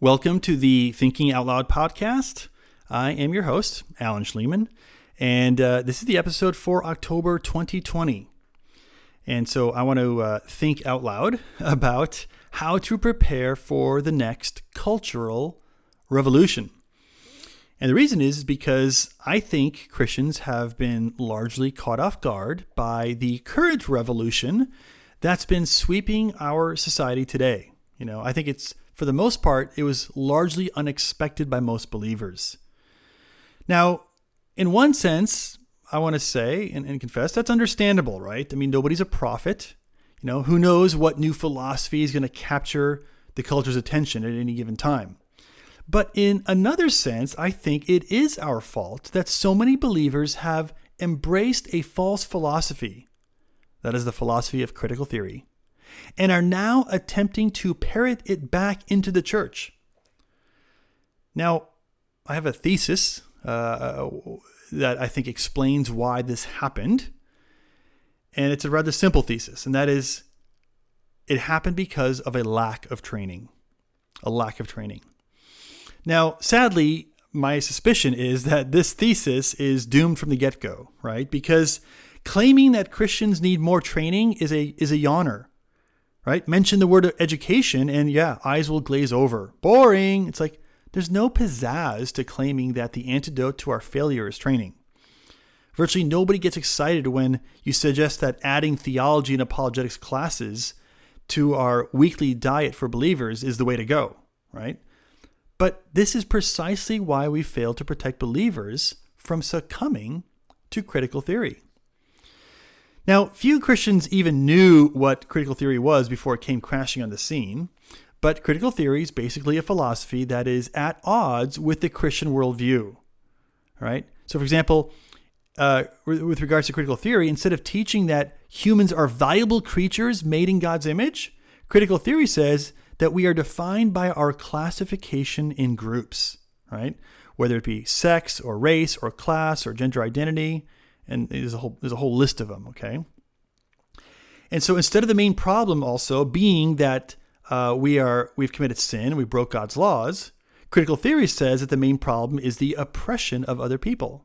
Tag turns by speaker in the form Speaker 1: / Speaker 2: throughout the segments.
Speaker 1: Welcome to the Thinking Out Loud podcast. I am your host, Alan Shlemon, and this is the episode for October 2020. And so I want to think out loud about how to prepare for the next cultural revolution. And the reason is because I think Christians have been largely caught off guard by the current revolution that's been sweeping our society today. I think for the most part, it was largely unexpected by most believers. Now, in one sense, I want to say and confess that's understandable, right? I mean, nobody's a prophet. Who knows what new philosophy is going to capture the culture's attention at any given time. But in another sense, I think it is our fault that so many believers have embraced a false philosophy. That is the philosophy of critical theory, and are now attempting to parrot it back into the church. Now, I have a thesis that I think explains why this happened, and it's a rather simple thesis, and that is it happened because of a lack of training. Now, sadly, my suspicion is that this thesis is doomed from the get-go, right? Because claiming that Christians need more training is a yawner. Right? Mention the word education and eyes will glaze over. Boring. It's like there's no pizzazz to claiming that the antidote to our failure is training. Virtually nobody gets excited when you suggest that adding theology and apologetics classes to our weekly diet for believers is the way to go, right? But this is precisely why we fail to protect believers from succumbing to critical theory. Now, few Christians even knew what critical theory was before it came crashing on the scene, but critical theory is basically a philosophy that is at odds with the Christian worldview, right? So, for example, with regards to critical theory, instead of teaching that humans are valuable creatures made in God's image, critical theory says that we are defined by our classification in groups, right? Whether it be sex or race or class or gender identity. And there's a whole list of them, okay? And so instead of the main problem also being that we've committed sin, we broke God's laws, critical theory says that the main problem is the oppression of other people.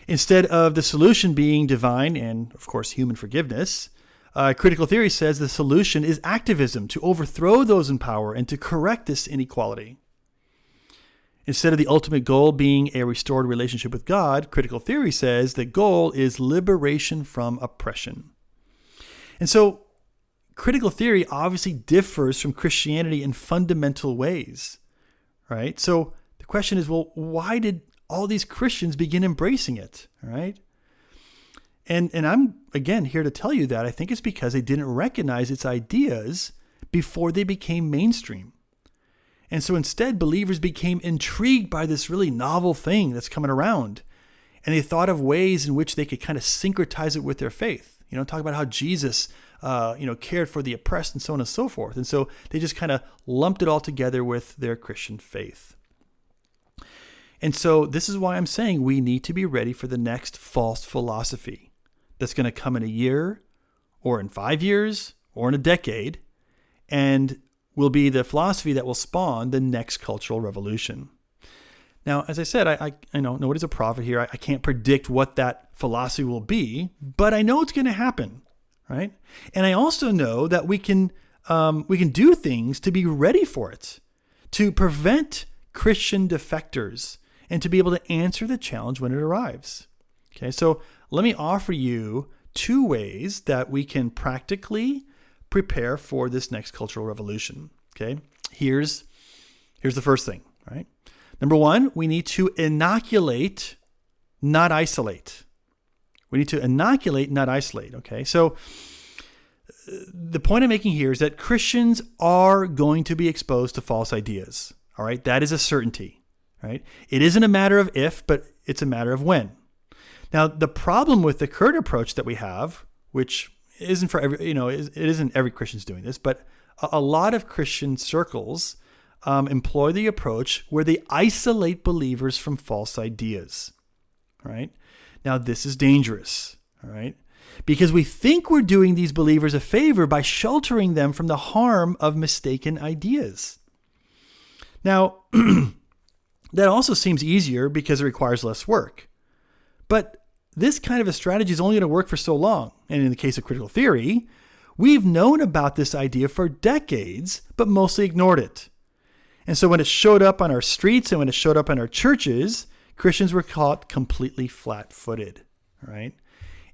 Speaker 1: Instead of the solution being divine and, of course, human forgiveness, critical theory says the solution is activism to overthrow those in power and to correct this inequality. Instead of the ultimate goal being a restored relationship with God, critical theory says the goal is liberation from oppression. And so critical theory obviously differs from Christianity in fundamental ways, right? So the question is, well, why did all these Christians begin embracing it, right? And I'm, again, here to tell you that I think it's because they didn't recognize its ideas before they became mainstream. And so instead, believers became intrigued by this really novel thing that's coming around. And they thought of ways in which they could kind of syncretize it with their faith. Talk about how Jesus, cared for the oppressed and so on and so forth. And so they just kind of lumped it all together with their Christian faith. And so this is why I'm saying we need to be ready for the next false philosophy that's going to come in a year or in 5 years or in a decade. And will be the philosophy that will spawn the next cultural revolution. Now, as I said, I know nobody's a prophet here. I can't predict what that philosophy will be, but I know it's going to happen, right? And I also know that we can do things to be ready for it, to prevent Christian defectors, and to be able to answer the challenge when it arrives. Okay, so let me offer you 2 ways that we can practically prepare for this next cultural revolution. Okay, here's the first thing, right? Number 1, we need to inoculate, not isolate. We need to inoculate, not isolate. Okay, so the point I'm making here is that Christians are going to be exposed to false ideas. All right, that is a certainty. Right? It isn't a matter of if, but it's a matter of when. Now, the problem with the current approach that we have, which isn't for every, it isn't every Christian's doing this, but a lot of Christian circles employ the approach where they isolate believers from false ideas, right? Now, this is dangerous, all right? Because we think we're doing these believers a favor by sheltering them from the harm of mistaken ideas. Now, that also seems easier because it requires less work. But this kind of a strategy is only going to work for so long. And in the case of critical theory, we've known about this idea for decades, but mostly ignored it. And so when it showed up on our streets and when it showed up in our churches, Christians were caught completely flat-footed, right?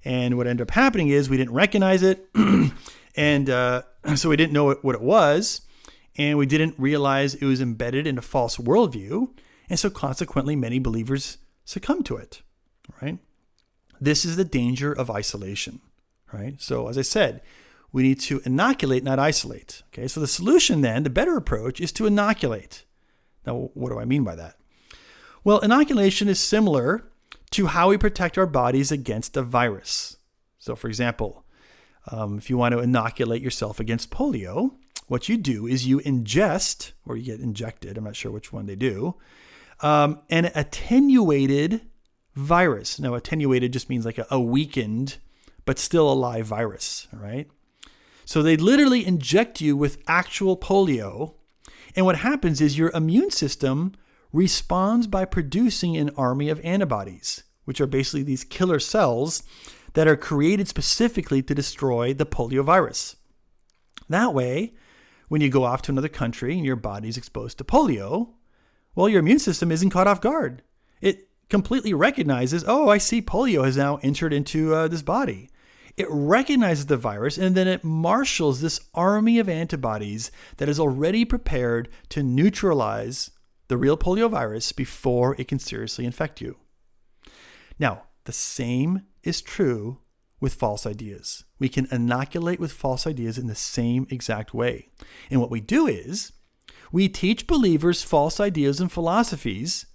Speaker 1: And what ended up happening is we didn't recognize it, and so we didn't know what it was, and we didn't realize it was embedded in a false worldview, and so consequently many believers succumbed to it, right? This is the danger of isolation, right? So as I said, we need to inoculate, not isolate. Okay, so the solution then, the better approach, is to inoculate. Now, what do I mean by that? Well, inoculation is similar to how we protect our bodies against a virus. So for example, if you want to inoculate yourself against polio, what you do is you ingest, or you get injected, I'm not sure which one they do, an attenuated virus. Now, attenuated just means like a weakened, but still alive virus, all right? So they literally inject you with actual polio. And what happens is your immune system responds by producing an army of antibodies, which are basically these killer cells that are created specifically to destroy the polio virus. That way, when you go off to another country and your body's exposed to polio, well, your immune system isn't caught off guard. It completely recognizes, oh, I see polio has now entered into this body. It recognizes the virus, and then it marshals this army of antibodies that is already prepared to neutralize the real polio virus before it can seriously infect you. Now, the same is true with false ideas. We can inoculate with false ideas in the same exact way. And what we do is we teach believers false ideas and philosophies.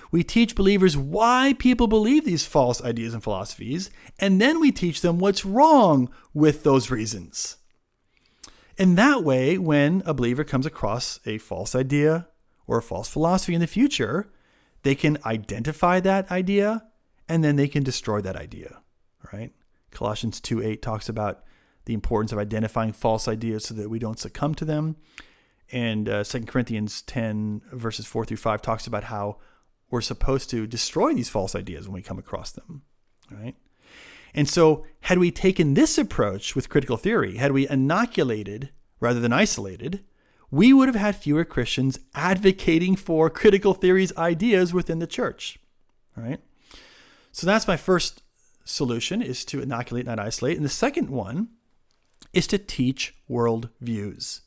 Speaker 1: We teach believers why people believe these false ideas and philosophies, and then we teach them what's wrong with those reasons. And that way, when a believer comes across a false idea or a false philosophy in the future, they can identify that idea, and then they can destroy that idea, right? Colossians 2:8 talks about the importance of identifying false ideas so that we don't succumb to them. And 2 Corinthians 10 verses 4 through 5 talks about how we're supposed to destroy these false ideas when we come across them, right? And so had we taken this approach with critical theory, had we inoculated rather than isolated, we would have had fewer Christians advocating for critical theory's ideas within the church, right? So that's my first solution, is to inoculate, not isolate. And the second one is to teach worldviews,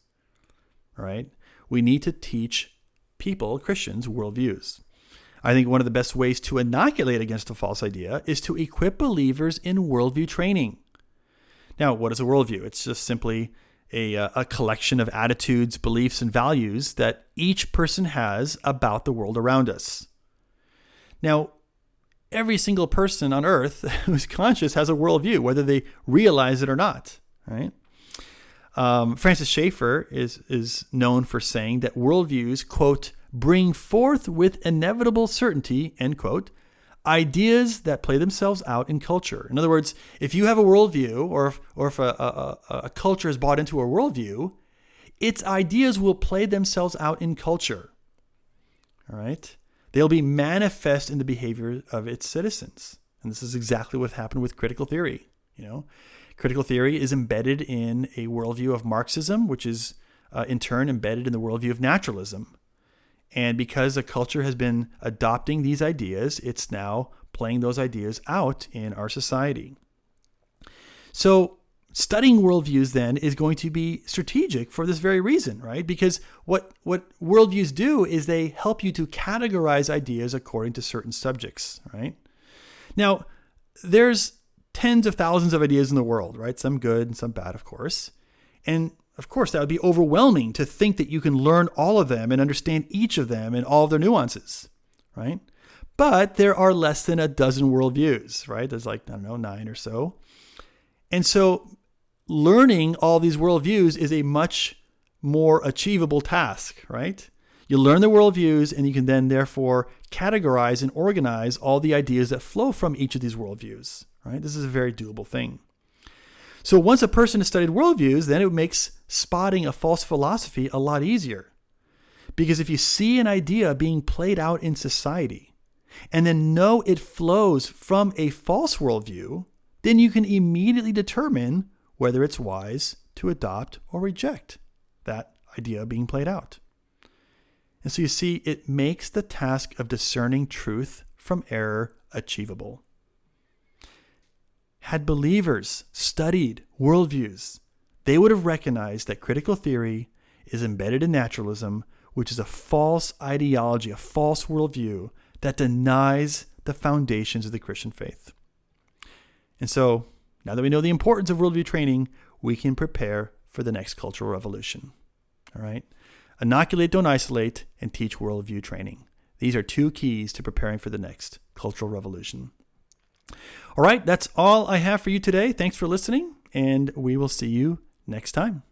Speaker 1: right? We need to teach people, Christians, worldviews. I think one of the best ways to inoculate against a false idea is to equip believers in worldview training. Now, what is a worldview? It's just simply a collection of attitudes, beliefs, and values that each person has about the world around us. Now, every single person on earth who's conscious has a worldview, whether they realize it or not, right? Francis Schaeffer is known for saying that worldviews, quote, bring forth with inevitable certainty, end quote, ideas that play themselves out in culture. In other words, if you have a worldview, or if a culture is bought into a worldview, its ideas will play themselves out in culture. All right? They'll be manifest in the behavior of its citizens. And this is exactly what happened with critical theory. You know, critical theory is embedded in a worldview of Marxism, which is in turn embedded in the worldview of naturalism. And because a culture has been adopting these ideas, it's now playing those ideas out in our society. So studying worldviews then is going to be strategic for this very reason, right? Because what worldviews do is they help you to categorize ideas according to certain subjects, right? Now, there's tens of thousands of ideas in the world, right? Some good and some bad, of course. And of course, that would be overwhelming to think that you can learn all of them and understand each of them and all of their nuances, right? But there are less than a dozen worldviews, right? There's like, 9 or so. And so learning all these worldviews is a much more achievable task, right? You learn the worldviews and you can then therefore categorize and organize all the ideas that flow from each of these worldviews, right? This is a very doable thing. So once a person has studied worldviews, then it makes spotting a false philosophy a lot easier. Because if you see an idea being played out in society and then know it flows from a false worldview, then you can immediately determine whether it's wise to adopt or reject that idea being played out. And so you see, it makes the task of discerning truth from error achievable. Had believers studied worldviews, they would have recognized that critical theory is embedded in naturalism, which is a false ideology, a false worldview that denies the foundations of the Christian faith. And so, now that we know the importance of worldview training, we can prepare for the next cultural revolution. All right? Inoculate, don't isolate, and teach worldview training. These are 2 keys to preparing for the next cultural revolution. All right, that's all I have for you today. Thanks for listening, and we will see you next time.